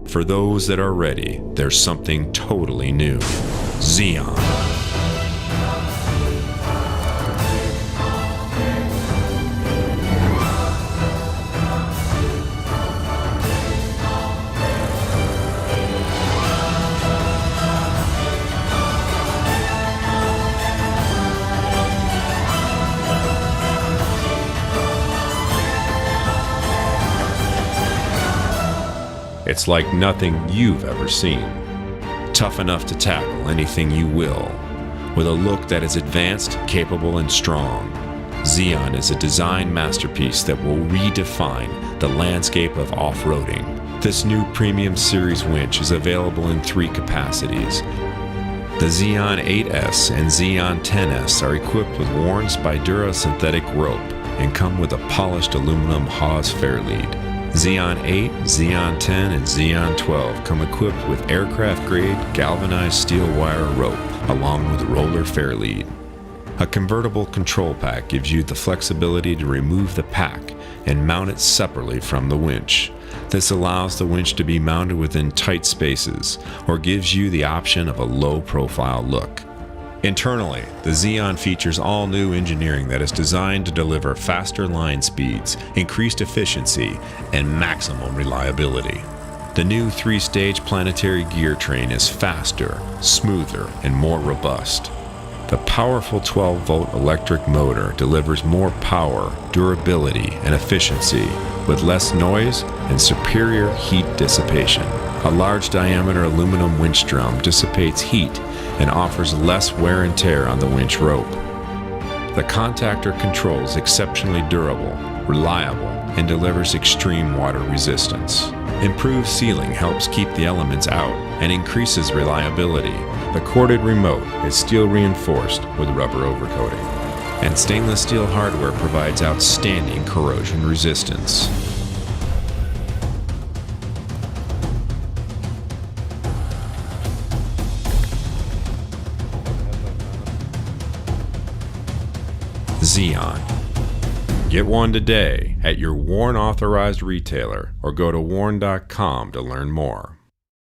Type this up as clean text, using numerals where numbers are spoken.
For those that are ready, there's something totally new. Zeon. It's like nothing you've ever seen. Tough enough to tackle anything you will, with a look that is advanced, capable, and strong. Zeon is a design masterpiece that will redefine the landscape of off-roading. This new Premium Series winch is available in 3 capacities. The Zeon 8S and Zeon 10S are equipped with Warn Spydura synthetic rope and come with a polished aluminum Hawes fairlead. Zeon 8, Zeon 10, and Zeon 12 come equipped with aircraft-grade galvanized steel wire rope along with roller fairlead. A convertible control pack gives you the flexibility to remove the pack and mount it separately from the winch. This allows the winch to be mounted within tight spaces or gives you the option of a low-profile look. Internally, the Zeon features all new engineering that is designed to deliver faster line speeds, increased efficiency, and maximum reliability. The new 3-stage planetary gear train is faster, smoother, and more robust. The powerful 12-volt electric motor delivers more power, durability, and efficiency with less noise and superior heat dissipation. A large diameter aluminum winch drum dissipates heat and offers less wear and tear on the winch rope. The contactor control is exceptionally durable, reliable, and delivers extreme water resistance. Improved sealing helps keep the elements out and increases reliability. The corded remote is steel reinforced with rubber overcoating. And stainless steel hardware provides outstanding corrosion resistance. Zeon. Get one today at your Warn authorized retailer or go to warn.com to learn more.